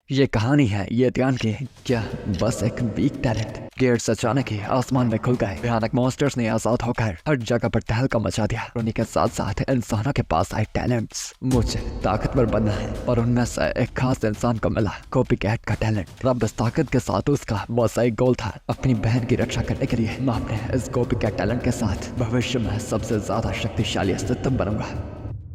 ये कहानी है ये ध्यान की। क्या बस एक वीक टैलेंट। गेट्स अचानक ही आसमान में खुल गए। भयानक मॉन्स्टर्स ने आजाद होकर हर जगह पर तहलका मचा दिया। उन्हीं के साथ साथ इंसानों के पास आए टैलेंट्स। मुझे ताकतवर बनना है और उनमें से एक खास इंसान को मिला कॉपी कैट का टैलेंट। अब इस ताकत के साथ उसका बस एक गोल था, अपनी बहन की रक्षा करने के लिए। मैं अपने इस कॉपी कैट टैलेंट के साथ भविष्य में सबसे ज्यादा शक्तिशाली अस्तित्व बनूंगा।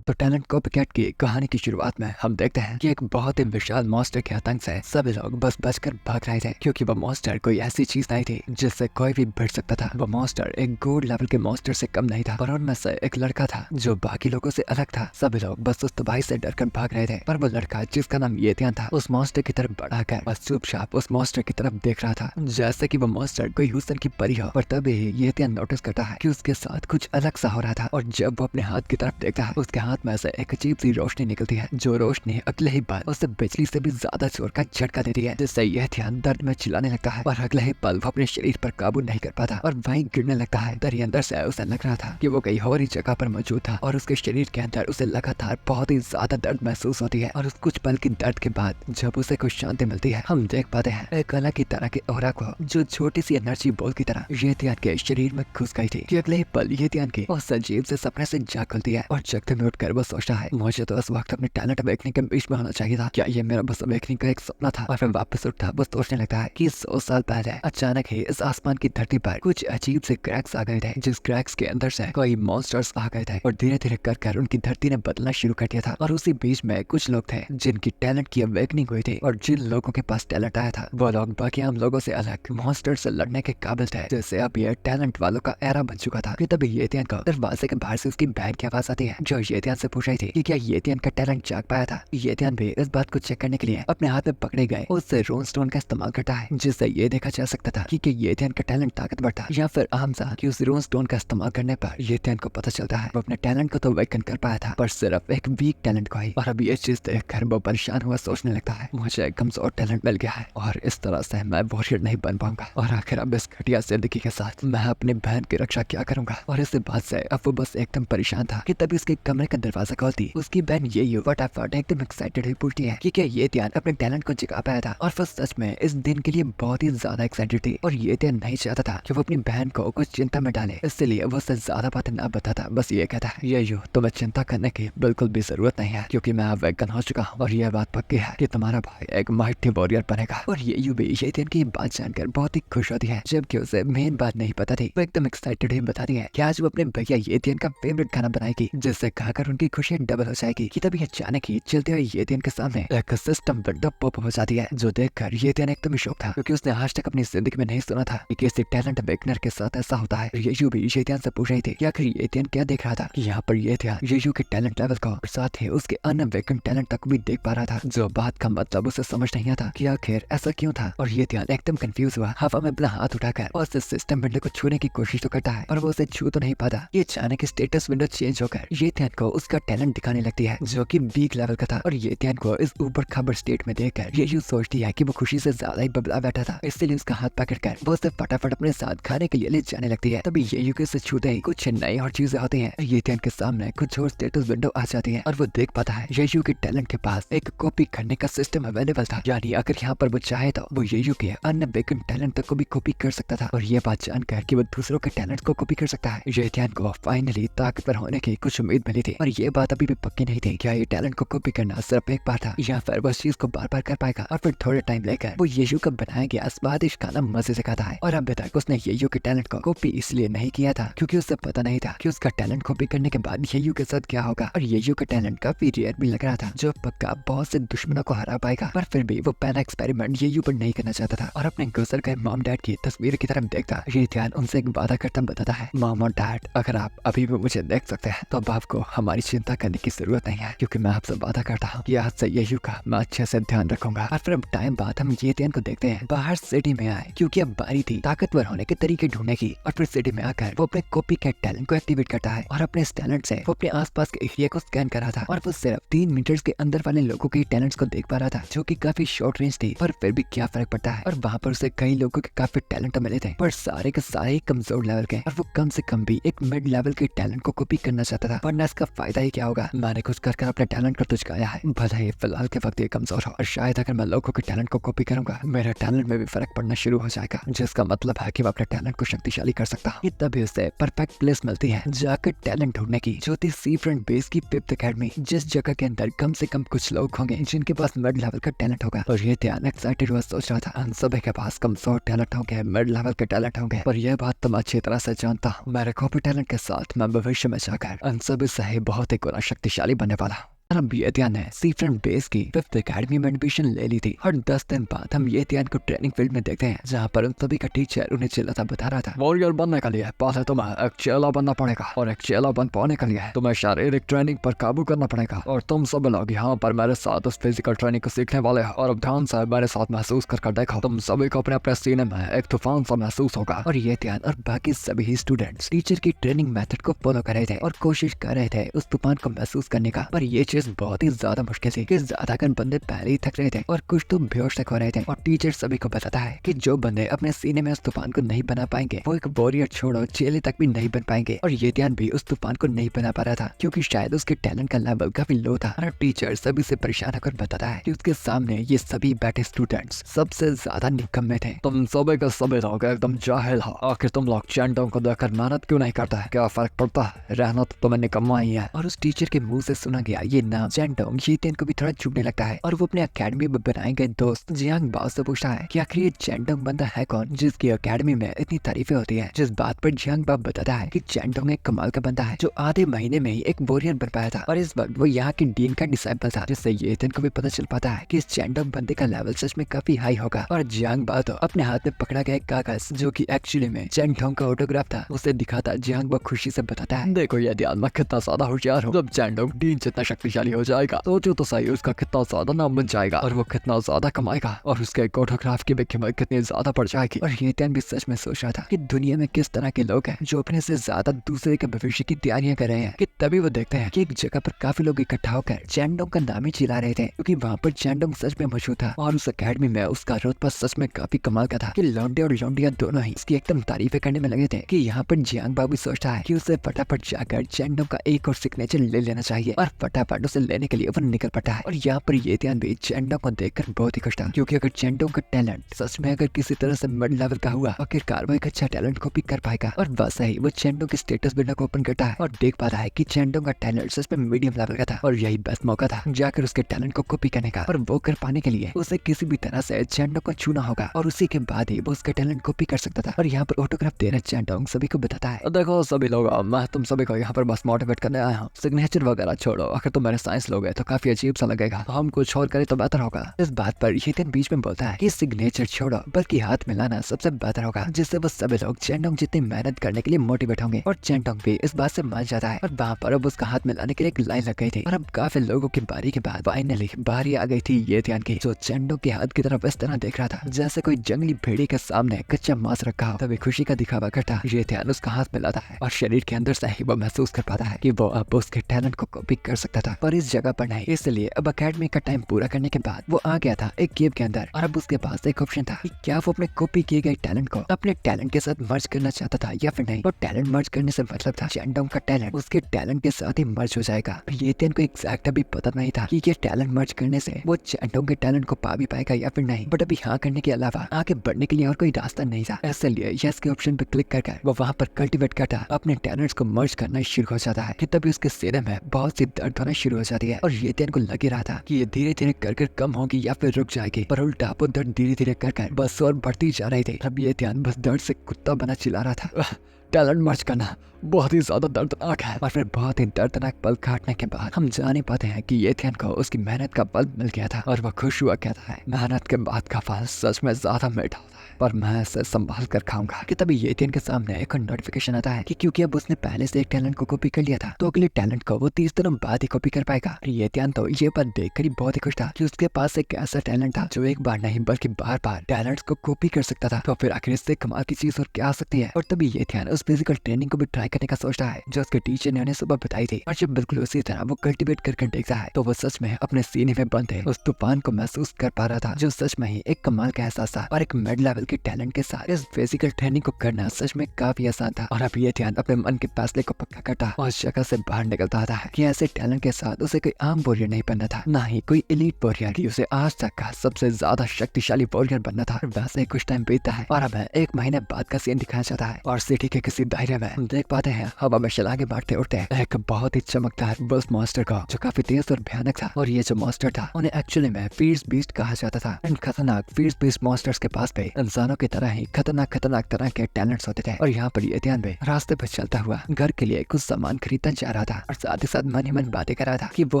तो टैलेंट कॉपीकैट की कहानी की शुरुआत में हम देखते हैं कि एक बहुत ही विशाल मॉन्स्टर के आतंक से सभी लोग बस बचकर भाग रहे थे, क्योंकि वो मॉन्स्टर कोई ऐसी चीज नहीं थी जिससे कोई भी भिड़ सकता था। वो मॉन्स्टर एक गोल्ड लेवल के मॉन्स्टर से कम नहीं था, पर उनमें से एक लड़का था जो बाकी लोगों से अलग था। सभी लोग बस उस तबाही से डरकर भाग रहे थे, पर वो लड़का जिसका नाम येतियान था उस मॉन्स्टर की तरफ बढ़ाकर बस चुपचाप उस मॉन्स्टर की तरफ देख रहा था, जैसे कि वो मॉन्स्टर कोई हुसन की परी हो। पर तभी येतियान नोटिस करता है कि उसके साथ कुछ अलग सा हो रहा था, और जब वो अपने हाथ की तरफ देखता है उसके हाथ में से एक अजीब सी रोशनी निकलती है, जो रोशनी अगले ही पल उसे बिजली से भी ज्यादा जोर का झटका देती है, जिससे यह ध्यान दर्द में चिल्लाने लगता है। और अगले ही पल वो अपने शरीर पर काबू नहीं कर पाता और वहीं गिरने लगता है। दरी अंदर से उसे लग रहा था कि वो कहीं और ही जगह पर मौजूद था, और उसके शरीर के अंदर उसे लगातार बहुत ही ज्यादा दर्द महसूस होती है। और उस कुछ पल की दर्द के बाद जब उसे कुछ शांति मिलती है, हम देख पाते हैं एक अलग की तरह के ओरा को, जो छोटी सी एनर्जी बॉल की तरह येतियान के शरीर में घुस गई थी। कि अगले ही पल येतियान की उस अजीब से सपने से जाग खुलती है, और जगते में उठकर वो सोचता है, मुझे तो इस वक्त अपने टैलेंट अवेकनिंग के बीच में होना चाहिए था। क्या ये मेरा बस अवेकनिंग का एक सपना था? और फिर वापस उठता वो सोचने लगता है कि 100 साल पहले अचानक ही इस आसमान की धरती पर कुछ अजीब से क्रैक्स आ गए थे, जिस क्रैक्स के अंदर से कोई मॉन्स्टर्स आ गए थे, और धीरे धीरे कर उनकी धरती ने बदलना शुरू कर दिया था। और उसी बीच में कुछ लोग थे जिनकी टैलेंट की अवेकनिंग हुई थी, और जिन लोगों के पास टैलेंट आया था वो लोग बाकी आम लोगों से अलग मॉन्स्टर से लड़ने के काबिल थे, जैसे अब ये टैलेंट वालों का एरा बन चुका था। कि तभी येतियान को दरवाजे के बाहर से उसकी बहन की आवाज आती है, जो येतियान से पूछ रही थी कि क्या येतियान का टैलेंट जाग पाया था। येतियान भी इस बात को चेक करने के लिए अपने हाथ में पकड़े गए उससे रोन स्टोन का इस्तेमाल करता है, जिससे ये देखा जा सकता था कि येतियान का टैलेंट ताकतवर था या फिर आम सा। कि उस रोन स्टोन का इस्तेमाल करने पर येतियान को पता चलता है वो अपने टैलेंट को तो अवेकन कर पाया था, पर सिर्फ एक वीक टैलेंट को ही। और अब ये चीज देखकर वो परेशान हुआ सोचने लगता है, मुझे एक कमजोर टैलेंट मिल गया है और इस तरह से मैं वॉरियर नहीं बन पाऊंगा, और आखिर अब इस घटिया जिंदगी के साथ मैं अपनी बहन की रक्षा क्या करूंगा। और इस बात से अब वो बस एकदम परेशान था कि तभी उसके कमरे का दरवाजा खोलती उसकी बहन ये फटाफट एकदम एक्साइटेड हुई पूछती है कि क्या येतियान अपने टैलेंट को जगा पाया था। और वो सच में इस दिन के लिए बहुत ही ज्यादा एक्साइटेड थी, और येतियान नहीं चाहता था कि वो अपनी बहन को कुछ चिंता में डाले, इसलिए वो उससे ज्यादा बातें ना बताता। बस ये कहता है, ये तुम्हें चिंता करने की बिल्कुल भी जरूरत नहीं है, क्योंकि मैं अब वेगन हो चुका हूँ, और यह बात पक्की है कि तुम्हारा भाई एक माइटी वॉरियर बनेगा। और ये भी येतियान की बात जानकर बहुत ही खुश होती है, जबकि उसे मेन बात नहीं पता थी। वो एकदम एक्साइटेड ही बताती है कि आज वो अपने भैया येतियान का फेवरेट खाना बनाएगी, जिससे खाकर उनकी खुशियां डबल हो जाएगी। कि तभी अचानक ही चलते हुए येतियान के सामने एक सिस्टम विंडो पॉप हो जाती है, जो देखकर येतियान एकदम शॉक था, क्योंकि उसने आज तक अपनी जिंदगी में नहीं सुना था कि किसी टैलेंट अवेकनर के साथ ऐसा होता है। येयू भी येतियान से पूछ रही थी कि आखिर येतियान क्या देख रहा था कि यहाँ पर येतियान येयू के टैलेंट लेवल को और साथ ही उसके अनअवेकन टैलेंट तक भी देख पा रहा था, जो बात का मतलब उसे समझ नहीं आता कि आखिर ऐसा क्यों था। और येतियान एकदम कंफ्यूज हुआ, हवा में अपना हाथ उठाकर और उस सिस्टम विंडो को छूने की कोशिश तो करता है, और वो उसे छू तो नहीं पाता। ये अचानक स्टेटस विंडो चेंज होकर येतियान को उसका टैलेंट दिखाने लगती है, जो कि वीक लेवल का था। और येतियान को इस ऊपर खबर स्टेट में देखकर येयू सोचती है कि वो खुशी से ज्यादा ही बबला बैठा था, इसलिए उसका हाथ पकड़कर वो उसे फटाफट अपने साथ खाने के लिए ले जाने लगती है। तभी येयू के से छूते ही कुछ नई और चीजें होती हैं। येतियान के सामने कुछ और स्टेटस विंडो आ जाती है, और वो देख पाता है येयू के टैलेंट के पास एक कॉपी करने का सिस्टम अवेलेबल था, यानी अगर यहाँ पर वो चाहे तो वो येयू के अनअवेकन टैलेंट तक को भी कॉपी कर सकता था। और ये बात जानकर कि वो दूसरों के टैलेंट को कॉपी कर सकता है, येतियान को फाइनली ताकतवर होने की कुछ उम्मीद मिली थी। और ये बात अभी भी पक्की नहीं थी क्या ये टैलेंट को कॉपी करना सिर्फ एक बार था, या फिर वो इस चीज को बार बार कर पाएगा। और फिर थोड़े टाइम लेकर वो येयू का बनाया गया स्वादिष्ट खाना मजे से खाता है। और अभी तक उसने येयू के टैलेंट को कॉपी इसलिए नहीं किया था क्योंकि उसे पता नहीं था कि उसका टैलेंट कॉपी करने के बाद येयू के साथ क्या होगा। और येयू का टैलेंट काफी रेयर भी लग रहा था, जो पक्का बहुत से दुश्मनों को हरा पाएगा। पर फिर भी वो पहला एक्सपेरिमेंट येयू पर नहीं करना चाहता था, और अपने गुजर गए मॉम डैड की तस्वीर की तरफ देखता येतियान उनसे एक वादा करता बताता है, मॉम और डैड अगर आप अभी भी मुझे देख सकते हैं तो अब आपको हमारी चिंता करने की जरूरत नहीं है, क्योंकि मैं आपसे वादा करता हूँ कि आज से येयू का मैं अच्छे से ध्यान रखूंगा। और फिर अब टाइम बाद हम येतियान को देखते हैं बाहर सिटी में आए, क्योंकि अब बारी थी ताकतवर होने के तरीके ढूंढने की। और फिर सिटी में आकर वो अपने कॉपी कैट टैलेंट को एक्टिवेट करता है, और अपने इस टैलेंट से वो अपने आसपास के एरिया को स्कैन कर रहा था, और वो सिर्फ 3 मीटर्स के अंदर वाले लोगों के टैलेंट्स को देख पा रहा था, जो कि काफी शॉर्ट रेंज थी। पर फिर भी क्या फर्क पड़ता है। और वहाँ पर उसे कई लोगों के काफी टैलेंट मिले थे, पर सारे के सारे कमजोर लेवल के, और वो कम से कम भी एक मिड लेवल के टैलेंट को कॉपी करना चाहता था, वरना इसका फायदा फायदा ही क्या होगा। मैंने कुछ कर अपने टैलेंट को तुझ गाया है, भले ही फिलहाल के वक्त ये कमजोर हो, और शायद अगर मैं लोगों के टैलेंट को कॉपी करूंगा मेरे टैलेंट में भी फर्क पड़ना शुरू हो जाएगा, जिसका मतलब है कि मैं अपने टैलेंट को शक्तिशाली कर सकता हूँ। तभी उसे परफेक्ट प्लेस मिलती है जाकर टैलेंट ढूंढने की, जो थी सी फ्रंट बेस की 5th अकेडमी, जिस जगह के अंदर कम से कम कुछ लोग होंगे जिनके पास मिड लेवल का टैलेंट होगा। और ये ध्यान एक्साइटेड हुआ सोच रहा था, हम सभी के पास कमजोर टैलेंट होंगे, मिड लेवल के टैलेंट होंगे, पर यह बात तो मैं अच्छी तरह से जानता हूँ, मेरे कॉपी टैलेंट के साथ मैं भविष्य में जाकर उन सभी से ही बहुत ही गुना शक्तिशाली बनने वाला हूँ। हम येतियान ने सी फ्रंट बेस की 5th अकेडमी में एडमिशन ले ली थी, और 10 दिन बाद हम येतियान को ट्रेनिंग फील्ड में देखते हैं, जहाँ पर उन सभी का टीचर उन्हें चिल्लाता बता रहा था, वॉरियर बनने के लिए पहले तुम्हें एक चेला बनना पड़ेगा, और एक चेला बन पाने के लिए तुम्हें शारीरिक ट्रेनिंग पर काबू करना पड़ेगा, और तुम सब लोग यहाँ पर मेरे साथ उस फिजिकल ट्रेनिंग को सीखने वाले हो। और अब ध्यान से मेरे साथ महसूस कर देखो, तुम सभी को अपने अपने सीने में एक तूफान सा महसूस होगा। और येतियान और बाकी सभी स्टूडेंट्स टीचर की ट्रेनिंग मेथड को फॉलो कर रहे थे और कोशिश कर रहे थे उस तूफान को महसूस करने का, पर ये चीज बहुत ही ज्यादा मुश्किल थी कि ज्यादातर बंदे पहले ही थक रहे थे और कुछ तो बेहोश तक हो रहे थे। और टीचर सभी को बताता है कि जो बंदे अपने सीने में उस तूफान को नहीं बना पाएंगे वो एक वॉरियर छोड़ो चेले तक भी नहीं बन पाएंगे। और येतियान भी उस तूफान को नहीं बना पा रहा था क्योंकि शायद उसके टैलेंट का लेवल काफी लो था। और टीचर सभी से परेशान होकर बताता है कि उसके सामने ये सभी बैठे स्टूडेंट्स सबसे ज्यादा निकम्मे थे। तुम सभी के सभी लोग एकदम जाहिल हो, आखिर तुम लोग चैंडों को देखकर मेहनत क्यों नहीं करता है, क्या फर्क पड़ता है, रहना तो तुम्हें निकम्मा ही है। और उस टीचर के मुंह से सुना गया ये नाम चैंडोंग येतियान को भी थोड़ा चुभने लगता है, और वो अपने अकेडमी में बनाए गए दोस्त जियांग बाओ से पूछता है कि आखिर ये चैंडोंग बंदा है कौन जिसकी अकेडमी में इतनी तारीफें होती है। जिस बात पर जियांग बाओ बताता है कि चैंडोंग एक कमाल का बंदा है जो आधे महीने में ही एक वॉरियर बन पाया था, और इस वक्त वो यहाँ के डीन का डिसाइपल था, जिससे येतियान को भी पता चल पाता है कि इस चैंडोंग बंदे का लेवल सच में काफी हाई होगा। और जियांग बाओ तो अपने हाथ में पकड़ा गया एक कागज जो कि एक्चुअली में चैंडोंग का ऑटोग्राफ था उसे दिखाता जियांग बाओ खुशी से बताता है, देखो ये ध्यान मैं कितना ज्यादा होशियार हूँ, जब चैंडोंग डीन जितना शक्तिशाली हो जाएगा सोचो तो सही उसका कितना ज्यादा नाम बन जाएगा और वो कितना ज्यादा कमाएगा और उसके फोटोग्राफ की भी कीमत कितनी ज्यादा बढ़ जाएगी। और येतियान भी सच में सोच रहा था कि दुनिया में किस तरह के लोग हैं जो अपने से ज्यादा दूसरे के भविष्य की तैयारियां कर रहे हैं। कि तभी वो देखते हैं कि एक जगह पर काफी लोग इकट्ठा होकर चैंडोंग का नाम ही चिल्ला रहे थे, क्योंकि वहाँ पर चैंडोंग सच में मशहूर था और उस अकेडमी में उसका रुतबा सच में काफी कमाल का था कि लौंडे और लौंडिया दोनों ही इसकी एकदम तारीफें करने में लगे थे। कि यहाँ पर जियांग बाओ भी सोचता है कि उसे फटाफट जाकर चैंडोंग का एक और सिग्नेचर ले लेना चाहिए, और फटाफट उसे लेने के लिए वो निकल पड़ता है। और यहाँ पर येतियान भी चैंडोंग को देखकर बहुत ही खुश था, क्योंकि अगर चैंडोंग का टैलेंट सच में अगर किसी तरह से मिड लेवल का हुआ आखिरकार वो एक अच्छा टैलेंट कॉपी कर पाएगा। और वैसे ही वो चैंडोंग के स्टेटस विंडो को ओपन करता है और देख पाता है कि चैंडोंग का टैलेंट सच में मीडियम लेवल का था, और यही बेस्ट मौका था जाकर उसके टैलेंट को कॉपी करने का। और वो कर पाने के लिए उसे किसी भी तरह से चैंडोंग को छूना होगा, और उसी के बाद ही वो उसका टैलेंट कॉपी कर सकता था। और यहाँ पर ऑटोग्राफ देना चैंडोंग सभी को बताता है, देखो सभी लोग मैं तुम सभी को यहाँ पर बस मोटिवेट करने आया हूँ, सिग्नेचर वगैरह छोड़ो, अगर तुम मेरे साइंस लोग तो काफी अजीब सा लगेगा, तो हम कुछ और करें तो बेहतर होगा। इस बात पर येतियान बीच में बोलता है कि सिग्नेचर छोड़ो बल्कि हाथ मिलाना सबसे बेहतर होगा, जिससे वो सभी लोग चैंडोंग जितनी मेहनत करने के लिए मोटिवेट होंगे। और चैंडोंग भी इस बात से मान जाता है, और वहाँ पर अब उसका हाथ मिलाने के लिए एक लाइन लग गई थी। और अब काफी लोगों की बारी के बाद फाइनली बारी आ गई थी येतियान की, जो चैंडोंग के हाथ की तरफ इस तरह देख रहा था जैसे कोई जंगली भेड़ी के सामने कच्चा मांस रखा हो। तभी खुशी का दिखावा करता येतियान उसका हाथ मिलाता है, और शरीर के अंदर से ही वो महसूस कर पाता है कि वो अब उसके टैलेंट को कॉपी कर सकता था, पर इस जगह पर नहीं। इसलिए अब अकेडमी का टाइम पूरा करने के बाद वो आ गया था एक केव के अंदर, और अब उसके पास एक ऑप्शन था कि क्या वो अपने कॉपी किए गए टैलेंट को अपने टैलेंट के साथ मर्ज करना चाहता था या फिर नहीं। तो टैलेंट मर्ज करने से मतलब था चैंडोंग का टैलेंट उसके टैलेंट के साथ ही मर्ज हो जाएगा। येतियान को एग्जैक्ट अभी पता नहीं था कि ये टैलेंट मर्ज करने से वो चैंडोंग के टैलेंट को पा भी पाएगा या फिर नहीं, बट अभी हाँ करने के अलावा आगे बढ़ने के लिए और कोई रास्ता नहीं था। इसलिए यस के ऑप्शन पे क्लिक करके वो वहाँ पर कल्टिवेट करता अपने टैलेंट्स को मर्ज करना शुरू हो जाता है। कि तभी उसके सीने में बहुत सी दर्द होना शुरू हो जाती है, और येतियान को लग रहा था कि ये धीरे धीरे कर कम होगी या फिर रुक जाएगी, पर उल्टा वो दर्द धीरे धीरे कर बस और बढ़ती जा रही थी। अब येतियान बस दर्द से कुत्ता बना चिल्ला रहा था, टैलेंट मर्ज करना बहुत ही ज्यादा दर्दनाक है। और फिर बहुत ही दर्दनाक पल काटने के बाद हम जान ही पाते हैं कि येतियान को उसकी मेहनत का फल मिल गया था, और वह खुश हुआ कहता है, मेहनत के बाद का फल सच में ज्यादा मीठा होता है, पर मैं इसे संभाल कर खाऊंगा। कि तभी येतियान के सामने एक नोटिफिकेशन आता है कि क्योंकि अब उसने पहले से एक टैलेंट को कॉपी कर लिया था तो अगले टैलेंट को वो 30 दिनों बाद ही कॉपी कर पाएगा। येतियान तो ये बात देखकर ही बहुत ही खुश था कि उसके पास एक ऐसा टैलेंट था जो एक बार नहीं बल्कि बार बार टैलेंट्स को कॉपी कर सकता था। तो फिर आखिर इससे कमाल की चीज और क्या आ सकती है। और तभी येतियान उस फिजिकल ट्रेनिंग को भी ट्राई करने का सोचता है जो उसके टीचर ने उन्हें सुबह बताई थी। और जब बिल्कुल उसी तरह वो कल्टीवेट करके देखता है तो वो सच में अपने सीने में बंद है उस तूफान को महसूस कर पा रहा था जो सच में ही एक कमाल का एहसास था। और एक मिड लेवल के टैलेंट के साथ इस फिजिकल ट्रेनिंग को करना सच में काफी आसान था। और अब ये ध्यान अपने मन के फैसले को पक्का करता और उस जगह से बाहर निकलता आता है कि ऐसे टैलेंट के साथ उसे कोई आम वॉरियर नहीं बनना था, ना ही कोई एलीट वॉरियर की उसे आज तक का सबसे ज्यादा शक्तिशाली वॉरियर बनना था। वैसे कुछ टाइम बीतता है और अब 1 महीने बाद का सीन दिखाया जाता है और सिटी के किसी दायरे में हम देख पाते हैं हवा में छलांगे मारते उड़ते एक बहुत ही चमकदार वुल्फ मॉन्स्टर को जो काफी तेज और भयानक था। और ये जो मॉन्स्टर था उन्हें एक्चुअली में फियर्स बीस्ट कहा जाता था। इन खतरनाक फियर्स बीस्ट मॉन्स्टर्स के पास भी इंसानों की तरह ही खतरनाक तरह के टैलेंट्स होते थे। और यहाँ पर ये ध्यान भी रास्ते पर चलता हुआ घर के लिए कुछ सामान खरीदता जा रहा था और साथ ही साथ मन ही मन बातें कर रहा था कि वो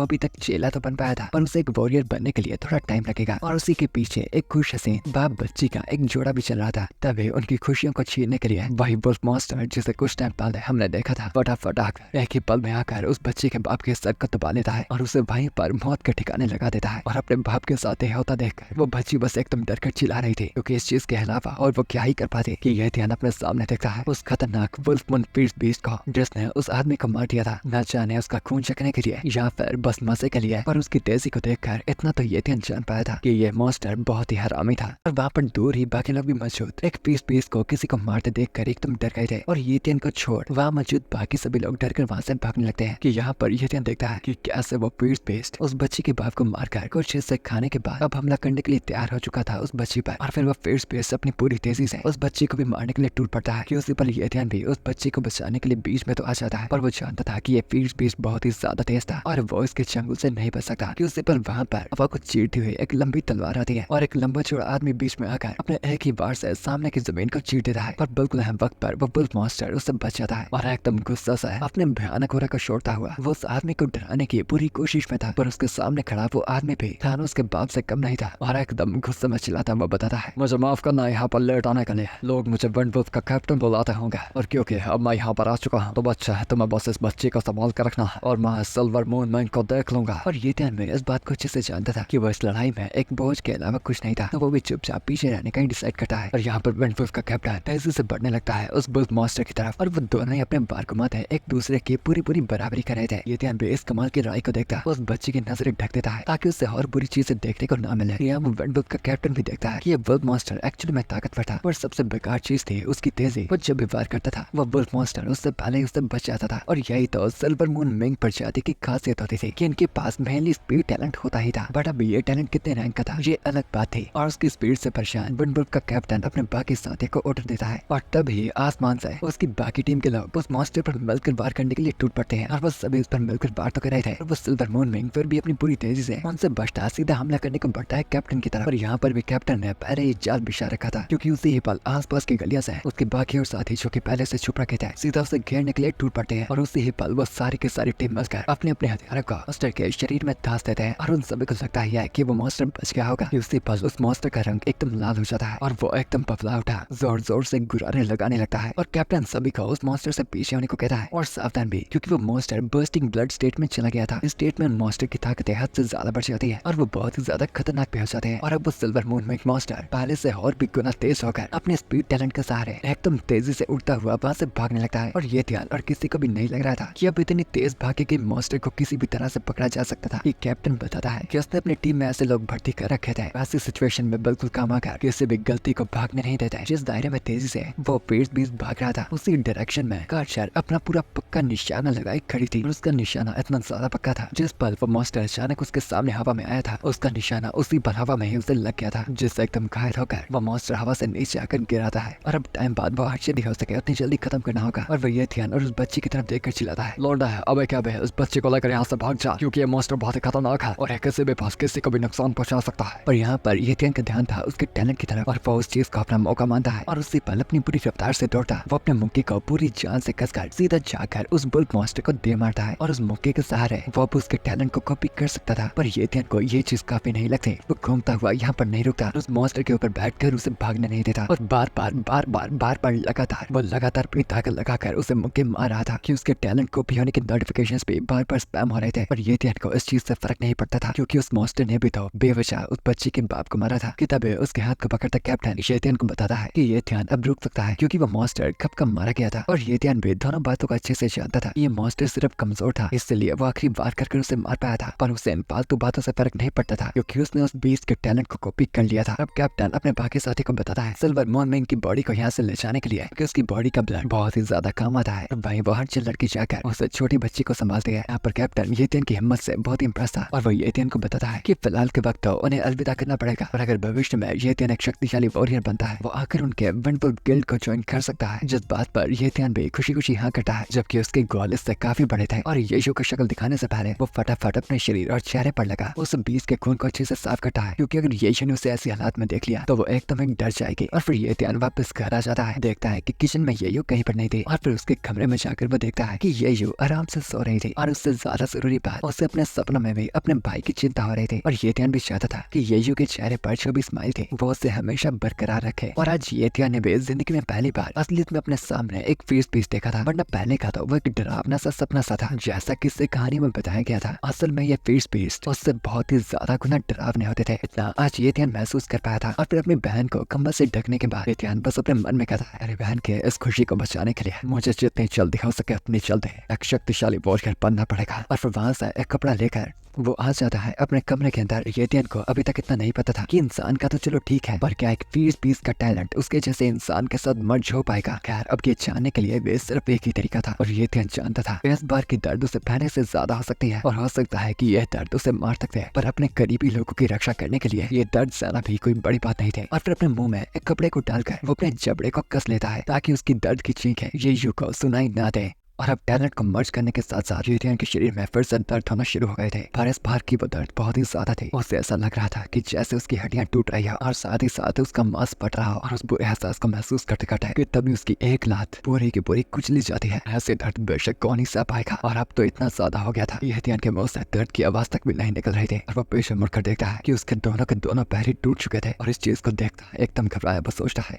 अभी तक चेला तो बन पाया था पर उसे एक वॉरियर बनने के लिए थोड़ा टाइम लगेगा। और उसी के पीछे एक खुश हसीन बाप बच्ची का एक जोड़ा भी चल रहा था। तभी उनकी खुशियों को छीनने के लिए वही वुल्फ मॉन्स्टर जिसे कुछ टाइम पहले हमने देखा था फटाफट आकर एक ही पल में आकर उस बच्ची के बाप के सर को दबा लेता है और उसे वहीं पर मौत के ठिकाने लगा देता है। और अपने बाप के साथ ये होता देखकर वो बच्ची बस एकदम डरकर चिल्ला रही थी क्योंकि इस चीज के अलावा और वो क्या ही कर पाती कि यह ध्यान अपने सामने देखता है उस खतरनाक वुल्फ फियर्स बीस्ट को जिसने उस आदमी को मार दिया था, न जाने उसका खून चखने के लिए या फिर बस मजे के लिए। पर उसकी तेजी को देखकर इतना तो ये ध्यान जान पाया था कि ये मॉन्स्टर बहुत ही हरामी था। और वहाँ पर दूर ही बाकी लोग भी मौजूद एक फियर्स बीस्ट को किसी को मारते देखकर एकदम डर गए थे। और ये ध्यान को छोड़ वहाँ मौजूद बाकी सभी लोग डरकर वहाँ से भागने लगते हैं कि यहाँ पर ये ध्यान देखता है कि कैसे वो फियर्स बीस्ट उस बच्ची के बाप को मारकर कुछ हिस्से खाने के बाद अब हमला करने के लिए तैयार हो चुका था उस बच्ची पर। और फिर वो फियर्स बीस्ट अपनी पूरी तेजी से उस बच्ची को भी मारने के लिए टूट पड़ता है कि उसी पर ये ध्यान भी उस बच्ची को बचाने के लिए बीच में तो आ जाता है। पर वो जानता था कि ये फियर्स बीस्ट बहुत ही ज्यादा तेज था और वो इसके चंगुल से नहीं बच सकता कि उसी पर वहाँ पर हवा को चीरती हुई एक लंबी तलवार आती है और एक लंबा चौड़ा आदमी बीच में आकर अपने एक ही बार से सामने की जमीन को चीर देता है। पर बिल्कुल अहम वक्त पर वो वुल्फ मॉन्स्टर उससे बच जाता है और एकदम गुस्सा से अपने भयानक हो को छोड़ता हुआ वो उस आदमी को डराने की पूरी कोशिश में था। पर उसके सामने खड़ा वो आदमी भी थानोस के बाप से कम नहीं था और एकदम गुस्से में चिल्लाता हुआ बताता है, मुझे माफ करना यहाँ पर लेट आने के लिए, लोग मुझे वुल्फ का कैप्टन बुलाते होंगे और क्योंकि अब मैं यहाँ पर आ चुका हूँ तो बच्चा है तुम्हें बस इस बच्चे को संभाल कर रखना है और मैं सिल्वर मून मैन को देख लूंगा। और ये ध्यान में इस बात को अच्छे से जानता था कि वो इस लड़ाई में एक बोझ के अलावा कुछ नहीं था, तो वो भी चुपचाप पीछे रहने का डिसाइड करता है। और यहाँ पर वुल्फ का कैप्टन तेजी से बढ़ने लगता है उस वुल्फ मॉन्स्टर की तरफ और वो दोनों ही अपने बार घुमाते एक दूसरे की पूरी बराबरी कर रहे थे। ये ध्यान भी इस कमाल की लड़ाई को देखता उस बच्चे की नजरें ढक देता है ताकि उससे और बुरी चीजें देखने को ना मिले। यहाँ वो वुल्फ का कैप्टन भी देखता है कि ये वुल्फ मॉन्स्टर एक्चुअली में ताकतवर था और सबसे बेकार चीज थी उसकी तेजी। वो जब भी वार करता था वो वुल्फ मॉन्स्टर उससे पहले उससे बच जाता था। और यही तो सिल्वर मून मिंग प्रजाति की खासियत होती थी कि इनके पास मेनली स्पीड टैलेंट होता ही था, बट अब ये टैलेंट कितने रैंक का था ये अलग बात थी। और उसकी स्पीड से परेशान वुल्फ का कैप्टन अपने बाकी साथी को ऑर्डर देता है और तभी आसमान से उसकी बाकी टीम के लोग उस मॉन्स्टर पर मिलकर वार करने के लिए टूट पड़ते हैं और वो सभी उस पर मिलकर वार तो कर रहे थे। और वो सिल्वर मून मिंग फिर भी अपनी पूरी तेजी से उनसे बचता सीधा हमला करने को बढ़ता है कैप्टन की तरफ। और यहाँ पर भी कैप्टन ने पहले ही जाल बिछा रखा था क्योंकि उसी ही पल आसपास की गलियां से उसके बाकी और साथी जो कि पहले से छुप रखे थे सीधा उसे घेरने के लिए टूट पड़ते हैं। और उसी ही पल वो सारी की सारी टीम मिलकर अपने अपने हथियारों को मॉन्स्टर के शरीर में धांस देते हैं और उन सभी को लगता है कि वो मॉन्स्टर बच गया होगा। उसी पल उस मॉन्स्टर का रंग एकदम लाल हो जाता है और वो एकदम पफला उठा जोर जोर से गुर्राने लगाने लगता है। और कैप्टन सभी को उस मॉन्स्टर से पीछे होने को कहता है और सावधान भी क्योंकि वो मॉन्स्टर बर्स्टिंग ब्लड स्टेट में चला गया था। इस स्टेट में मॉन्स्टर की ताकत हद से ज्यादा बढ़ जाती है और वो बहुत ही ज्यादा खतरनाक भी हो जाते हैं। और अब वो सिल्वर मून में मॉन्स्टर पहले से और भी गुना तेज होकर अपने स्पीड टैलेंट के सहारे एकदम तेजी से उड़ता हुआ वहाँ से भागने लगता है। और ये ध्यान और किसी को भी नहीं लग रहा था कि अब इतनी तेज भागे कि मॉन्स्टर को किसी भी तरह से पकड़ा जा सकता था। ये कैप्टन बताता है कि उसने अपनी टीम में ऐसे लोग भर्ती कर रखे थे ऐसी सिचुएशन में बिल्कुल काम आकर किसी भी गलती को भागने नहीं देता। जिस दायरे में तेजी से वो फियर्स बीस्ट भाग रहा था उसी डायरेक्शन में कार्चर अपना पूरा पक्का निशाना लगाई खड़ी थी और उसका निशाना इतना ज्यादा पक्का था जिस पल वो मॉन्स्टर अचानक उसके सामने हवा में आया था उसका निशाना उसी पल हवा में ही उसे लग गया था जिससे एकदम घायल होकर वो मॉन्स्टर हवा से नीचे आकर गिराता है। और अब टाइम बाद वो आश्चर्य हो सके उतनी जल्दी खत्म करना होगा। और वो ये ध्यान और उस बच्ची की तरफ देखकर चिल्लाता है, लौंडा है अबे क्या बे उस बच्चे को लेकर यहाँ से भाग जा क्योंकि ये मॉन्स्टर बहुत ही खतरनाक है और किसी भी पास किसी को भी नुकसान पहुंचा सकता है। पर यहाँ पर ये ध्यान का ध्यान था उसके टैलेंट की तरफ और वो उस चीज को अपना मौका मानता है और उसी पल अपनी पूरी रफ्तार से दौड़ता वो अपने मुक्के को पूरी जान से कसकर सीधा जाकर उस वुल्फ मॉन्स्टर को दे मारता है और उस मुक्के के सहारे वो अब उसके टैलेंट को कॉपी कर सकता था। पर ये ध्यान को ये चीज काफी नहीं लगती। वो घूमता हुआ यहाँ पर नहीं रुकता उस मॉन्स्टर के ऊपर बैठकर उसे भागने नहीं देता और बार लगातार अपनी ताकत लगाकर उसे मुक्के मार रहा था कि उसके टैलेंट कॉपी होने के नोटिफिकेशंस भी बार स्पैम हो रहे थे। पर ये ध्यान को इस चीज से फर्क नहीं पड़ता था क्योंकि उस मॉन्स्टर ने भी तो बेवजह उस बच्ची के बाप को मारा था। कि तभी उसके हाथ को पकड़ता कैप्टन ये ध्यान को बताता है कि ये ध्यान अब रुक सकता है क्योंकि वो मॉन्स्टर कब कब मारा गया था। और ये ध्यान भी दोनों बातों को अच्छे से जानता था। ये मॉन्स्टर सिर्फ कमजोर था, इसलिए वो आखिरी वार करके उसे मार पाया था। पर उसे इन फालतू बातों से फर्क नहीं पड़ता था, क्योंकि उसने उस बीस्ट के टैलेंट को कॉपी कर लिया था। अब कैप्टन अपने बाकी साथी को बताता है सिल्वर मून में इनकी बॉडी को यहाँ से ले जाने के लिए, क्योंकि उसकी बॉडी का ब्लड बहुत ही ज्यादा काम आता है। वहीं वो हर लड़की जाकर उस छोटी बच्ची को संभालती है। यहाँ पर कैप्टन येतियन की हिम्मत से बहुत इम्प्रेस था और वो येतियन को बताता है कि फिलहाल के वक्त तो उन्हें अलविदा करना पड़ेगा, और अगर भविष्य में येतियन एक शक्तिशाली वॉरियर बनता है वो आकर उनके वंडरफुल गिल्ड को ज्वाइन कर सकता है। जिस बात पर येतियन भी खुशी खुशी हाँ करता है, जबकि उसके गोल इससे काफी बड़े थे। और यीशु को शक्ल दिखाने से पहले वो फटाफट अपने शरीर और चेहरे पर लगा उस बीस्ट के खून को अच्छे से साफ करता है, क्योंकि अगर यीशु ने उसे ऐसी हालात में देख लिया तो वो एकदम एक डर जाएगी। और फिर येतियन वापस घर आ जाता है, देखता है कि किचन में येयू कहीं पर नहीं थी, और फिर उसके कमरे में जाकर वो देखता है कि येयू आराम से सो रही थी। और उससे ज्यादा जरूरी बात, उसे अपने सपनों में भी अपने भाई की चिंता हो रही थी। और येतियन भी चाहता था कि येयू के चेहरे पर जो भी स्माइल थी वो उसे हमेशा बरकरार रखे। और आज येतियन ने भी जिंदगी में पहली बार असलियत में अपने सामने एक फीस पीस देखा था, वरना पहले का तो वो एक डरावना सा सपना सा था। जैसा कि इस कहानी में बताया गया था, असल में ये फीस पीस उससे बहुत ही ज्यादा गुना डरावने होते थे। इतना आज येतियन महसूस कर पाया था। और फिर अपनी बहन को कंबल से ढकने के बाद येतियन बस अपने मन में कहता है, अरे बहन के इस खुशी को बचाने के लिए मुझे जितनी जल्दी हो सके अपनी जल्दी एक शक्तिशाली वॉरियर बनना पड़ेगा। और फिर वहां से एक कपड़ा लेकर वो आ जाता है अपने कमरे के अंदर। येतियन को अभी तक इतना नहीं पता था कि इंसान का तो चलो ठीक है, पर क्या एक फीस पीस का टैलेंट उसके जैसे इंसान के साथ मर्ज हो पाएगा। खैर अब ये जानने के लिए वे सिर्फ एक ही तरीका था, और येतियन जानता था इस बार की दर्द उसे पहले से ज्यादा हो सकती है, और हो सकता है कि यह दर्द उसे मार सकते हैं। पर अपने करीबी लोगों की रक्षा करने के लिए ये दर्द ज्यादा भी कोई बड़ी बात नहीं थी। और फिर अपने मुंह में एक कपड़े को डालकर वो अपने जबड़े को कस लेता है ताकि उसकी दर्द की चीखें येयू को सुनाई ना दे। और अब टैलेंट को मर्ज करने के साथ साथ येतियन के शरीर में फिर से दर्द होना शुरू हो गए थे। पर इस बार की वो दर्द बहुत ही ज्यादा थी। उसे ऐसा लग रहा था कि जैसे उसकी हड्डियां टूट रही है और साथ ही साथ उसका मांस फट रहा हो। और उस बुरे एहसास को महसूस करते करते कि तभी उसकी एक लात पूरी की पूरी कुचली जाती है। ऐसे दर्द बेशक कौन ही सह पाएगा। और अब तो इतना ज्यादा हो गया था, येतियन के मुंह से दर्द की आवाज तक भी नहीं निकल रही थी। और वो पीछे मुड़कर देखता है कि उसके दोनों पैर ही टूट चुके थे। और इस चीज को देखता एकदम घबराया वो सोचता है,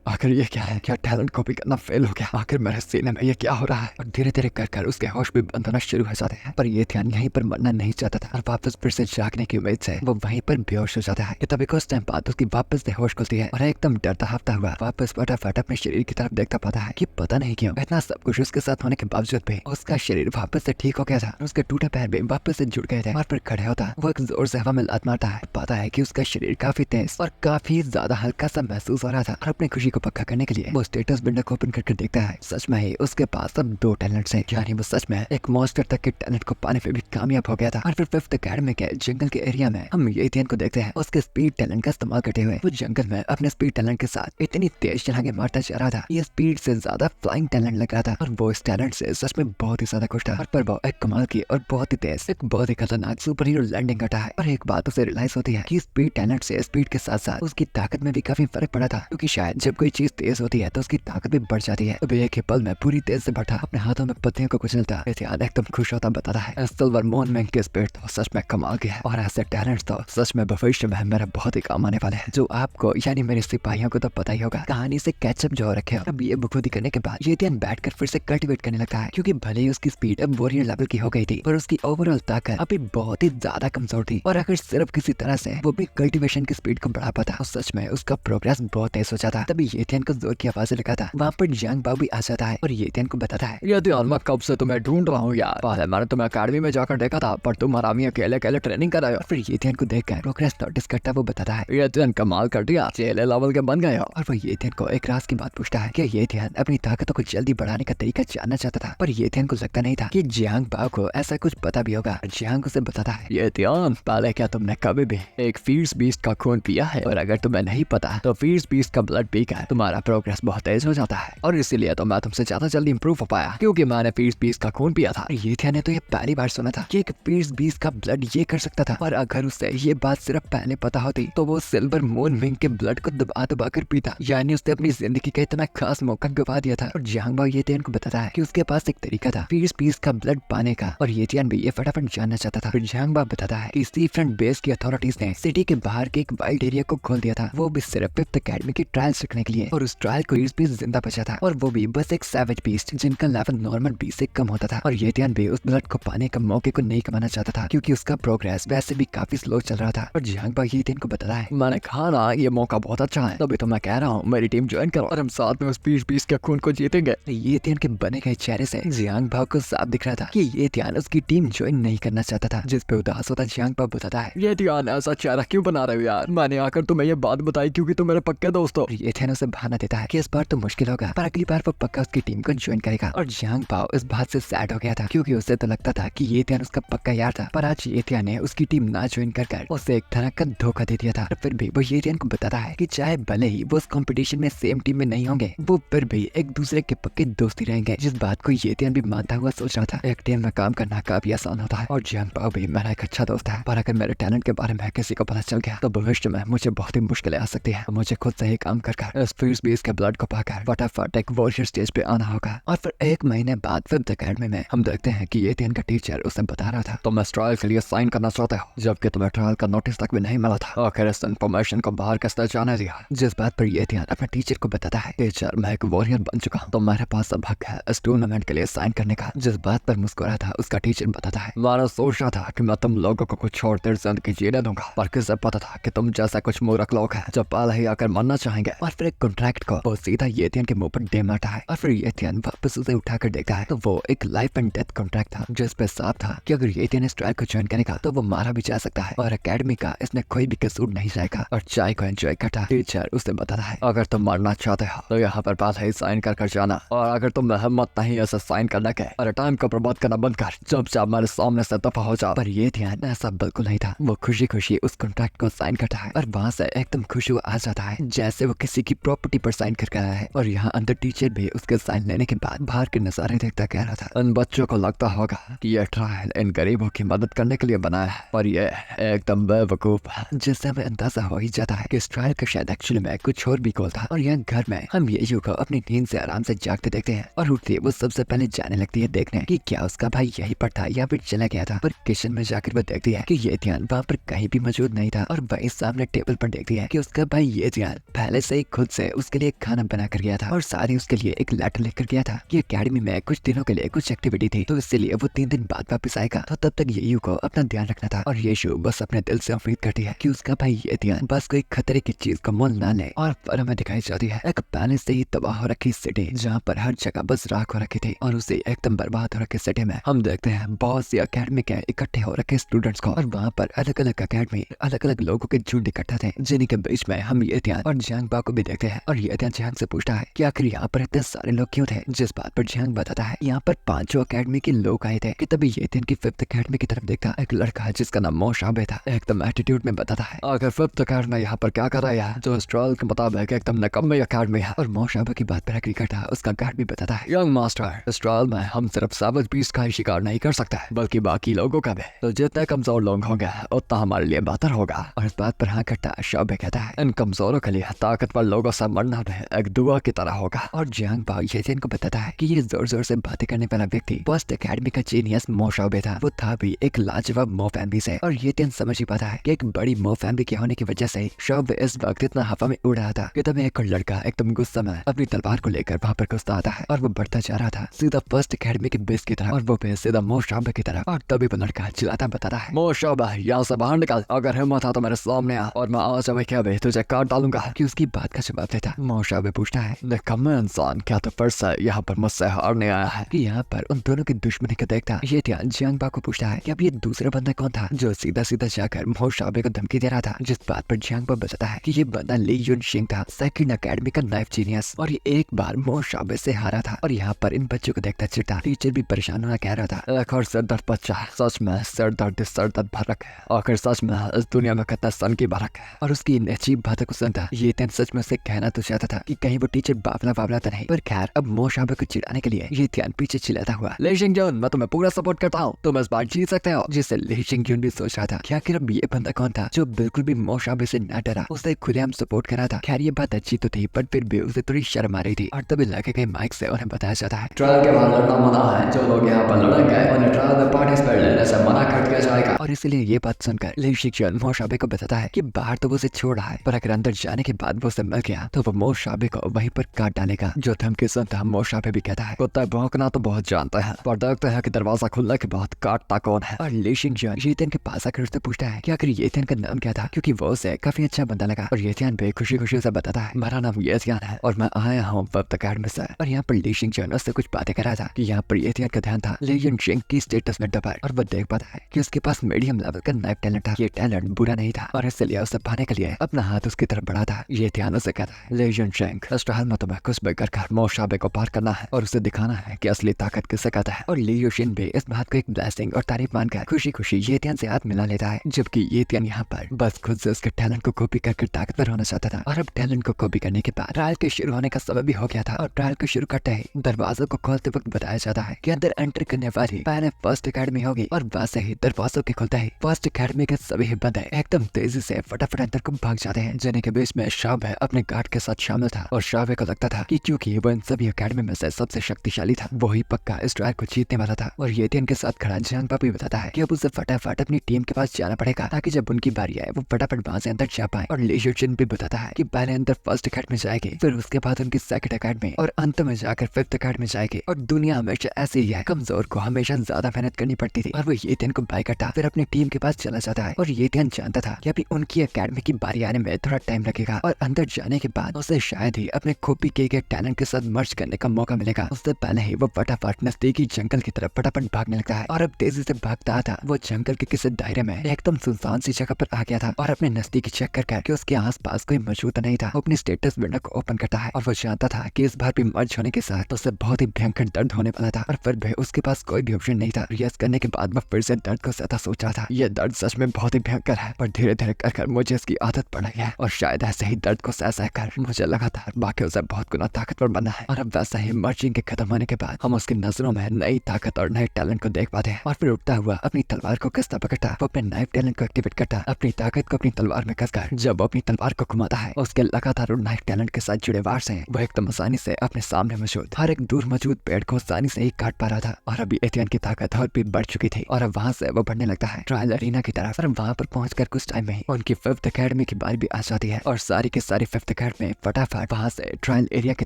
आखिर ये क्या है? क्या टैलेंट कॉपी करना फेल हो गया? आखिर मेरे सीने में ये क्या हो रहा है? और धीरे धीरे कर उसके होश भी बंद होना शुरू हो जाते हैं। पर ये ध्यान यहीं पर मरना नहीं चाहता था, और वापस फिर से जागने की उम्मीद से वो वहीं पर बेहोश हो जाता है। तभी कुछ टाइम बाद उसकी वापस से होश खुलती है, और एकदम डरता हफ्ता हुआ वापस फटाफट अपने शरीर की तरफ देखता पाता है कि पता नहीं क्यों इतना सब कुछ उसके साथ होने के बावजूद भी उसका शरीर वापस से ठीक हो गया था। उसके टूटे पैर भी वापस से जुड़ गए थे। और फिर खड़े होता वो एक जोर से हवा में लात मारता है। पाता है कि उसका शरीर काफी तेज और काफी ज्यादा हल्का सा महसूस हो रहा था। और अपनी खुशी को पक्का करने के लिए वो स्टेटस विंडो को ओपन करके देखता है। सच में ही उसके पास अब 2 टैलेंट्स हैं, यानी वो सच में एक मॉन्स्टर तक के टैलेंट को पाने में भी कामयाब हो गया था। और फिर 5th अकेडमी के जंगल के एरिया में हम येतियन को देखते हैं उसके स्पीड टैलेंट का इस्तेमाल करते हुए वो जंगल में अपने स्पीड टैलेंट के साथ इतनी तेज छलांगे मारता जा रहा था, ये स्पीड से ज्यादा फ्लाइंग टैलेंट लग रहा था। और वो इस टैलेंट से सच में बहुत ही ज्यादा खुश था। और पर वो एक कमाल की और बहुत ही तेज एक बहुत ही खतरनाक सुपर हीरो लैंडिंग करता है। और एक बात उसे रियलाइज होती है कि स्पीड टैलेंट से स्पीड के साथ साथ उसकी ताकत में भी काफी फर्क पड़ा था, क्योंकि शायद जब कोई चीज तेज होती है तो उसकी ताकत भी बढ़ जाती है। अब एक ही पल में पूरी तेज से बढ़ा अपने हाथों में पत्तियों को कुचलता येतियन एकदम खुश होता बताता है, सिल्वर मून में के स्पीड तो सच में कमाल की है, और ऐसे टैलेंट तो सच में भविष्य में मेरा बहुत ही काम आने वाले हैं, जो आपको यानी मेरे सिपाहियों को तो पता ही होगा। कहानी से कैचअप जो रखे हो। अब ये बखूबी करने के बाद येतियन बैठकर फिर से कल्टीवेट करने लगता है, क्योंकि भले ही उसकी स्पीड अब वॉरियर लेवल की हो गई थी, पर उसकी ओवरऑल ताकत अभी बहुत ही ज्यादा कमजोर थी। और अगर सिर्फ किसी तरह से वो अपनी कल्टीवेशन की स्पीड को बढ़ा पाता, सच में उसका प्रोग्रेस बहुत तेज हो जाता। तभी येतियन को जोर की आवाज लगाता। वहाँ पर जंग बाबू भी आ जाता है और येतियन को बताता है, येतियन मैं कब से तुम्हें ढूंढ रहा हूँ यार, पहले मैंने तुम्हें अकेडमी में जाकर देखा था, पर तुम आरामी अकेले अकेले ट्रेनिंग कर रहे हो। फिर येतियन को देखकर प्रोग्रेस नोटिस करता वो बताता है, येतियन कमाल कर दिया, चेले लेवल के बन गए हो। और वो येतियन को एक राज की बात पूछता है कि येतियन अपनी ताकतों को जल्दी बढ़ाने का तरीका जानना चाहता था, पर येतियन को लगता नहीं था कि जियांग बाओ को ऐसा कुछ पता भी होगा। जियांग उसे बताता है, येतियन पहले क्या तुमने कभी भी एक फीस बीस्ट का खून पिया है? और अगर तुम्हें नहीं पता तो फीस बीस्ट का ब्लड पीकर तुम्हारा प्रोग्रेस बहुत तेज हो जाता है, और इसीलिए तो मैं तुमसे ज्यादा जल्दी इंप्रूव हो पाया, क्योंकि मैंने फीस बीस्ट का खून पिया था। येतियन ने तो ये पहली बार सुना था कि एक फीस बीस्ट का ब्लड ये कर सकता था, और अगर उसे ये बात सिर्फ पहले पता होती तो वो सिल्वर मून विंग के ब्लड को दबा दबा कर पीता, यानी उसने अपनी जिंदगी का इतना खास मौका गवा दिया था। और जियांग बाओ येतियन को बताता है कि उसके पास एक तरीका था फीस बीस्ट का ब्लड पाने का, और येतियन भी ये फटाफट जानना चाहता था। फिर जियांग बाओ बताता है कि सी फ्रंट बेस की अथॉरिटीज ने सिटी के बाहर के एक वाइल्ड एरिया को खोल दिया था, वो भी सिर्फ 5th अकेडमी की ट्रायल्स रखने के लिए, और उस ट्रायल को भी जिंदा बचा था, और वो भी बस एक सैवेज बीस्ट जिनका लेवल नॉर्मल बीस्ट से कम होता था। और येटियान भी उस ब्लड को पाने का मौके को नहीं कमाना चाहता था क्योंकि उसका प्रोग्रेस वैसे भी काफी स्लो चल रहा था। और जियांगबा येटियान को बताता है, मैंने कहा ना ये मौका बहुत अच्छा है, तभी तो मैं कह रहा हूँ मेरी टीम ज्वाइन करो और हम साथ में उस बीस्ट के खून को जीतेंगे। येटियान के बने गए चेहरे से जियांगबा को साफ दिख रहा था कि येटियान उसकी टीम ज्वाइन नहीं करना चाहता था, जिस पे उदास होता जियांगबा बताता है, येटियान ऐसा चेहरा क्यों बना रहे हो यार, मैंने आकर तुम्हें ये बात बताई क्योंकि तुम मेरे पक्के दोस्त हो। येटियान उसे बहाना देता है कि इस बार तो मुश्किल होगा पर अगली बार वो पक्का उसकी टीम को ज्वाइन करेगा। और जियांगबा इस बात से सैड हो गया था क्योंकि उसे तो लगता था कि येटियान उसका पक्का यार था, पर आज येटियान ने उसकी टीम ना ज्वाइन कर उसे एक तरह का धोखा दे दिया था। और फिर भी वो येटियान को बताता है कि चाहे भले ही वो उस कंपटीशन में सेम टीम में नहीं होंगे, वो फिर भी एक दूसरे के पक्के दोस्ती रहेंगे, जिस बात को येटियान भी मानता हुआ सोच रहा था। एक टीम में काम करना काफी आसान होता है और जियांगबा भी मेरा एक अच्छा दोस्त है, पर अगर मेरे टैलेंट के बारे में किसी को पता चल गया तो भविष्य में मुझे बहुत ही मुश्किलें आ सकती है। मुझे खुद से ही काम कर इस फीस बीस के ब्लड को पाकर फटाफट एक वॉरियर स्टेज पे आना होगा। और फिर एक महीने बाद फिफ्थ अकेडमी में हम देखते हैं कि येटियान का टीचर उसे बता रहा था, तुम इस ट्रायल के लिए साइन करना चाहते हो जबकि तुम्हें ट्रायल का नोटिस तक भी नहीं मिला था, आखिर इस इन्फॉर्मेशन को बाहर किसने जाने दिया। जिस बात पर येटियान अपने टीचर को बताता है, टीचर मैं एक वॉरियर बन चुका हूँ तो मेरे पास अब हक है इस टूर्नामेंट के लिए साइन करने का। जिस बात पर मुस्कुरा था उसका टीचर बताता है, मैंने सोचा था कि मैं तुम लोगों को कुछ और देर जिंदगी जीने दूंगा, पर किसे पता था कि तुम जैसा कुछ मूर्ख लोग हैं जो पहले ही आकर मरना चाहेंगे। और फिर एक कॉन्ट्रैक्ट को वो सीधा येटियान के मुंह पर दे मारता है और फिर येटियान वापस उसे उठाकर देखता है तो वो एक लाइफ एंड डेथ कॉन्ट्रैक्ट था जिस पे साफ था कि अगर येटियान इस ट्रायल को ज्वाइन करेगा तो वो मारा भी जा सकता है और अकेडमी का इसमें कोई भी कसूर नहीं जाएगा। और चाय को एंजॉय करता टीचर उसे बताता है, अगर तुम मरना चाहते हो तो यहाँ पर पहले ही साइन कर जाना, और अगर तुम हिम्मत नहीं ऐसा साइन करने के और टाइम को बर्बाद करना बंद कर, चुपचाप मेरे सामने से दफा हो जाओ। पर येटियान ऐसा बिल्कुल नहीं था, वो खुशी खुशी उस कॉन्ट्रैक्ट को साइन करता है और वहाँ से एकदम खुश हुआ आ जाता है जैसे वो किसी की प्रॉपर्टी पर साइन कर आया है। और यहाँ अंदर टीचर भी उसके साइन लेने के बाद बाहर के नजारे देखता कह रहा था, इन बच्चों को लगता होगा कि यह ट्रायल इन गरीबों की मदद करने के लिए बनाया है और ये एकदम बेवकूफ है। जिससे हमें अंदाजा हो ही जाता है कि इस ट्रायल का शायद एक्चुअली में कुछ और भी गोल था। और यहाँ घर में हम येयू को अपनी नींद से आराम से जागते देखते हैं और उठते वो सबसे पहले जाने लगती है देखने कि क्या उसका भाई यही पर था या फिर चला गया था। पर किचन में जाकर वो देखती है कि येटियान वहाँ पर कहीं भी मौजूद नहीं था और वही सामने टेबल पर देखती है कि उसका भाई येटियान पहले से ही खुद से उसके लिए खाना बना कर गया था और साथ ही उसके लिए एक लेटर लेकर गया था कि अकेडमी में कुछ दिनों के लिए कुछ एक्टिविटी थी तो इसलिए वो 3 दिन बाद वापस आएगा। तो तब तक येयू को अपना ध्यान रखना था और येशु बस अपने दिल से उम्मीद करती है कि उसका भाई येटियान बस कोई खतरे की चीज को मोल ना ले। और फिर हमें दिखाई जाती है एक पहले से ही तबाह हो रखी सिटी जहाँ पर हर जगह बस राख हो रखी थी और उसे एकदम बर्बाद हो रखे सिटी में हम देखते हैं बहुत सी अकेडमी के इकट्ठे हो रखे स्टूडेंट्स को और वहाँ पर अलग अलग अकेडमी अलग अलग लोगों के झुंड इकट्ठा थे जिन्हीं के बीच में हम येटियान और जियांगबा को भी देखते हैं। और येटियान जियांग से पूछता है कि आखिर यहाँ पर इतने सारे लोग क्यों थे, जिस बात पर जियांग बताता है यहाँ पर 5 अकेडमी के लोग आए थे कि तभी येटियान की 5th अकेडमी की तरफ देखता एक लड़का जिसका नाम मोशाबे था एकदम एटीट्यूड में बताता है, अगर 5th अकेडमी यहाँ पर क्या कर रहा है जो स्ट्रॉल के मुताबिक एकदम नकम्मे अकेडमी है। और मोशाबे की बात पर एग्री करता है उसका गार्ड भी बताता है, यंग मास्टर स्ट्रॉल में हम सिर्फ सैवेज बीस्ट का ही शिकार नहीं कर सकते बल्कि बाकी लोगों का भी, तो जितने कमजोर लोग होंगे उतना हमारे लिए बेहतर होगा। और इस बात पर हाँ करता शाबे कहता है, इन कमजोरों के लिए ताकतवर लोगों से मरना भी एक दुआ की तरह होगा। और जियांगबा येटियान को बताता है कि ये जोर जोर से बातें करने वाला व्यक्ति फर्स्ट अकेडमी का जीनियस मोशाबे था, वो था भी एक लाजवाब मो फैमिली से। और येटियान समझ ही पाता है कि एक बड़ी मो फैमिली के होने की वजह से शाबे इस वक्त इतना हवा में उड़ रहा था कि तभी एक लड़का एकदम गुस्सा में अपनी तलवार को लेकर वहाँ पर घुसता आता है और वो बढ़ता जा रहा था सीधा फर्स्ट अकेडमी के बेस की तरफ और वो भी सीधा मोशाबे की तरफ। और तभी वो लड़का चिल्लाता बताता है, मोशाबे यहाँ से बाहर निकल, अगर हिम्मत था तो मेरे सामने आ और मैं आज अभी क्या भी तुझे काट डालूंगा। कि उसकी बात का जवाब देता मोशाबे पूछता है, निकम्मे इंसान क्या तो फिर से यहाँ पर मुझसे हारने आया है। कि यहाँ पर उन दोनों की दुश्मनी को देखता येटियान जियांगबा को पूछता है कि अब ये दूसरा बंदा कौन था जो सीधा सीधा जाकर मोशाबे को धमकी दे रहा था। जिस बात पर जियांगबा बताता है कि ये बंदा ली युन शिंग था, सेकंड अकेडमी का नाइफ जीनियस, और ये एक बार मोशाबे से हारा था। और यहाँ पर इन बच्चों को देखता चिढ़ता टीचर भी परेशान होना कह रहा था, एक और सिरदर्द बच्चा, सच में सिरदर्द भरक है, आखिर सच में इस दुनिया में कितना सन की भरक है। और उसकी इन अजीब बातों को सुनता येटियान सच में उसे कहना तो चाहता था कि कहीं वो टीचर बावला तो नहीं, पर खैर अब मोशाबे को चिढ़ाने के लिए येटियान पीछे चिल्लाता हुआ, ली शिंगजुन मैं तुम्हें पूरा सपोर्ट करता हूँ, तुम इस बार जीत सकते हो। जिससे ली शिंगजुन भी सोच रहा था कि आखिर अब ये बंदा कौन था जो बिल्कुल भी मोशाबे से न डरा, उसे खुलेआम सपोर्ट करा था। खैर ये बात अच्छी तो थी पर फिर भी उसे थोड़ी शर्म आ रही थी। और तभी लगे गए माइक से उन्हें बताया जाता है, ट्रायल के बाद लड़ना मना है, जो लोग यहाँ पर लड़ेंगे उन्हें ट्रायल में पार्टिसिपेट लेने से मना कर दिया जाएगा। और इसलिए ये बात सुनकर ली शिंगजुन मोशाबे को बताता है कि बाहर तो वो उसे छोड़ रहा है पर अगर अंदर जाने के बाद वो उसे मिल गया लिया तो वो मोशाबे को वहीं पर काट डालेगा। जो धमकी सुनता मोशाबे भी कहता है कुत्ता भौंकना तो बहुत जानता है, पर देखते हैं कि दरवाजा खुलने के बाद काटता कौन है। और ली शिंगजुआन येतियान के पास आकर उससे पूछता है कि आखिर येतियान का नाम क्या था, क्योंकि वो उसे काफी अच्छा बंदा लगा। और येतियान भी खुशी खुशी उसे बताता है मेरा नाम येतियान है और मैं आया हूँ वेब अकेडमी से। और यहाँ पर ली शिंगजुआन उससे कुछ बातें कर रहा था कि यहाँ पर येतियान का ध्यान था ली युनशिंग की स्टेटस में दबाए, और वो देख पाता है कि उसके पास मीडियम लेवल का नाइफ टैलेंट था। ये टैलेंट बुरा नहीं था और इसलिए उसे पाने के लिए अपना हाथ उसकी तरफ बढ़ा था। येतियान उसे कहता है ली युनशिंग इस हाल में तुम्हें कुछ भी कर मोशाबे को पार करना है और उसे दिखाना है कि असली ताकत किसे कहता है। और ली युशिन भी इस बात को एक ब्लेसिंग और तारीफ मानकर खुशी खुशी येतियान से हाथ मिला लेता है, जबकि येतियान यहाँ पर बस खुद से उसके टैलेंट को कॉपी करके ताकतवर होना चाहता था। और अब टैलेंट को कॉपी करने के बाद ट्रायल के शुरू होने का समय भी हो गया था। और ट्रायल को शुरू करते ही दरवाजों को खोलते वक्त बताया जाता है कि अंदर एंटर करने वाली पहले फर्स्ट अकेडमी होगी। और वैसे ही दरवाजों के खुलते ही फर्स्ट अकेडमी के सभी बंदे एकदम तेजी से फटाफट अंदर को भाग जाते हैं। जिन्हें के बीच में शाबे अपने गार्ड के साथ शामिल था और शाबे को लगता था कि क्योंकि वो इन सभी अकेडमी में से सबसे शक्तिशाली था, वही पक्का इस ट्रायल को जीतने वाला था। और येतियान के साथ खड़ा जान पापी बताता है कि अब उसे फटाफट अपनी टीम के पास जाना पड़ेगा ताकि जब उनकी बारी आए वो फटाफट वहां से अंदर जा पाए। और ली युशिन भी बताता है कि पहले अंदर फर्स्ट अकेडमी जाएगी, फिर उसके बाद उनकी सेकंड अकेडमी और अंत में जाकर फिफ्थ अकेडमी जाएगी। और दुनिया हमेशा ऐसी ही है, कमजोर को हमेशा ज्यादा मेहनत करनी पड़ती थी। और वो येतियान को बाय करता फिर अपनी टीम के पास चला जाता है। और येतियान जानता था कि अभी उनकी अकेडमी की बारी आने में थोड़ा टाइम लगेगा और अंदर जाने के बाद उसे शायद ही अपने कॉपी किए गए टैलेंट के साथ मर्ज करने का मौका मिलेगा। उससे पहले ही वो फटाफट नजदीकी जंगल की तरफ फटाफट भागने लगता है। और अब तेजी से भागता था वो जंगल के किसी दायरे में एकदम सुनसान सी जगह पर आ गया था। और अपने नजदीकी चेक करके उसके आसपास कोई मौजूद नहीं था। वो अपनी स्टेटस विंडो को ओपन करता है और वो जानता था कि इस बार भी मर्ज होने के साथ उसे बहुत ही भयंकर दर्द होने वाला था। और फिर भी उसके पास कोई भी ऑप्शन नहीं था। रियाज करने के बाद वो फिर से दर्द को ज्यादा सोच रहा था। ये दर्द सच में बहुत ही भयंकर है, पर धीरे धीरे कर मुझे इसकी आदत पड़ गई है और शायद ऐसे ही दर्द को सह सह कर मुझे लगातार बाकियों से बहुत गुना ताकतवर बनना है। और अब वैसा ही मर्जिंग के खत्म होने के बाद हम उसकी नजरों में नई ताकत और नए टैलेंट को देख पाते हैं। और फिर उठता हुआ अपनी तलवार को कसता पकड़ता वो अपने नाइफ टैलेंट को एक्टिवेट करता, अपनी ताकत को अपनी तलवार में कसकर जब अपनी तलवार को घुमाता है उसके लगातार नाइफ टैलेंट के साथ जुड़े वार से वो एकदम आसानी से अपने सामने मौजूद हर एक दूर मौजूद पेड़ को आसानी से ही काट पा रहा था। और अभी एथियन की ताकत और भी बढ़ चुकी थी और अब वहाँ से वो बढ़ने लगता है ट्रायल अरीना की तरफ। और वहाँ पर पहुंचकर कुछ टाइम में ही उनकी फिफ्थ अकेडमी की बारी भी आ जाती है और सारी की सारी फिफ्थ अकेडमी फटाफट वहाँ से ट्रायल एरिया की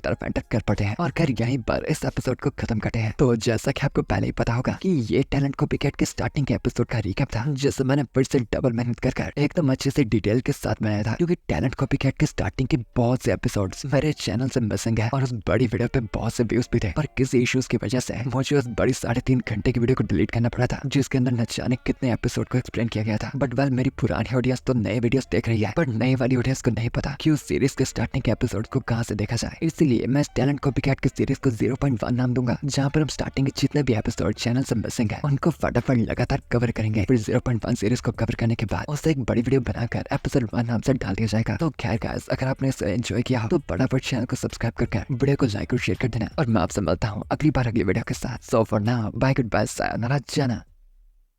तरफ एंटर कर पड़ते हैं और खैर यहीं पर इस एपिसोड को खत्म करते हैं। तो जैसा कि आपको पहले ही पता होगा कि ये टैलेंट कॉपीकैट के स्टार्टिंग के एपिसोड का रिकैप था, जिसे मैंने फिर से डबल मेहनत कर एकदम अच्छे से डिटेल के साथ बनाया था, क्योंकि टैलेंट कॉपीकैट के स्टार्टिंग के बहुत से एपिसोड्स मेरे चैनल से मिसिंग है और उस बड़ी वीडियो पे बहुत से व्यूज भी थे, पर किसी इश्यूज की वजह से मुझे उस बड़ी 3.5 घंटे की वीडियो को डिलीट करना पड़ा था, जिसके अंदर न जाने कितने एपिसोड को एक्सप्लेन किया गया था। बट वेल मेरी पुरानी ऑडियंस तो नए वीडियोस देख रही है, पर नई वाली ऑडियंस को नहीं पता कि उस सीरीज के स्टार्टिंग के एपिसोड को कहां से देखा जाए। इसलिए मैं टैलेंट कॉपीकैट की सीरीज को 0.1 नाम दूंगा, जहां पर हम स्टार्टिंग के जितने भी एपिसोड चैनल से मिसिंग है उनको फटाफट लगातार कवर करेंगे। फिर 0.1 सीरीज को कवर करने के बाद उससे एक बड़ी वीडियो बनाकर एपिसोड 1 नाम से डाल दिया जाएगा। तो खैर गाइस, अगर आपने इसे एंजॉय किया तो फटाफट चैनल को सब्सक्राइब करके वीडियो को लाइक और शेयर कर देना और मैं आपसे मिलता हूँ अगली बार अगली वीडियो के साथ। So for now bye, goodbye, सायोनारा, जाना।